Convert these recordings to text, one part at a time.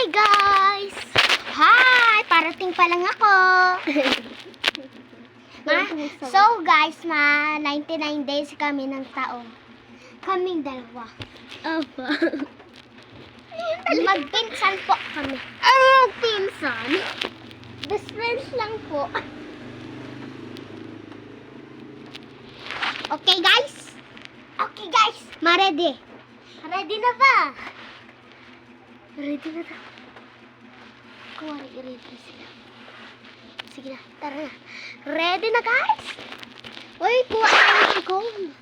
Hi guys! Hi! Parating pa lang ako. So guys, 99 days kami ng taon. Kaming dalawa. Opo. Magpinsan po kami. Ano pinsan? Best friends lang po. Okay guys? Okay guys, ma-ready. Ready na ba? Ready na ba? Kung ready sila. Sige na, tara na. Ready na guys? Uy, kuha kami ng cone.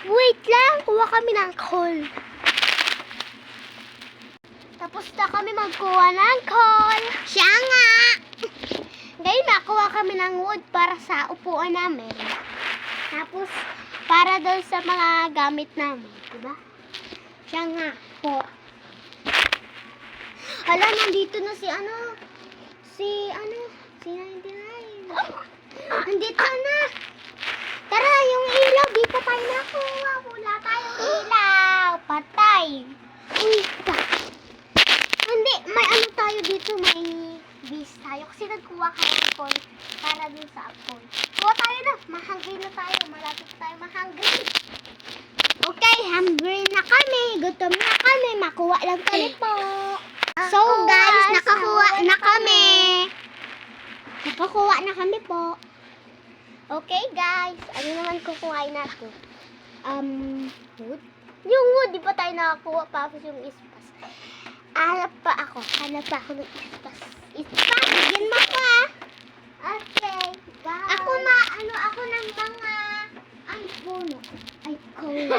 Wait lang, kuha kami ng cone. Tapos na kami magkuha ng cone. Siya nga! Ngayon nakuha kami ng wood para sa upuan namin. Tapos, para daw sa mga gamit namin. Diba? Siya nga po. Hala, nandito na si 99. Nandito na. Tara, yung ilaw, di pa tayo nakuha. Wala tayong ilaw. Patay. Uy, hindi, may ano tayo dito, may bis tayo. Kasi nagkuha kami ng apoy para dun sa apoy. Kuha tayo na, mahangry na tayo. Malapit tayo mahangry. Okay, hungry na kami. Gutom na kami. Makuha lang kami po. So guys, nakakuha na kami. Nakakuha na kami po. Okay guys, ano naman kukuhain natin? Wood? Yung wood, di pa tayo nakakuha pa yung ispas. Hanap pa ako ng ispas. Ispas, bigyan mo ko ah. Okay, guys. Ako ng mga, puno. Ay, cold.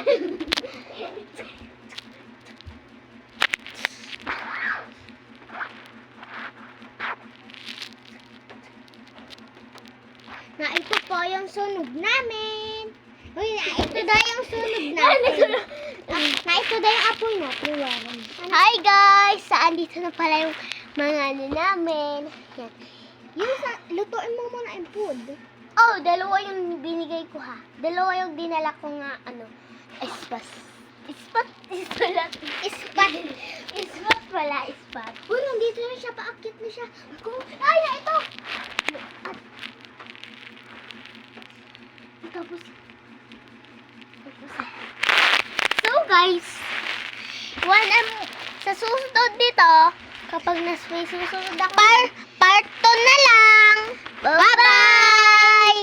Na ito po yung sunog namin. Uy, na ito daw yung sunog namin. Na ito daw yung apoy natin. Hi guys! Saan dito na pala yung mga ano namin. Yan. Yung lutuin mo muna yung food. Oh, dalawa yung binigay ko ha. Dalawa yung dinala ko nga ispas. Ispat pala, ispat. Uy, nandito na siya. Paakit na siya. Ay, na ito! Tapos. So guys, sa susunod dito, kapag may susunod na part 2 na lang. Bye-bye!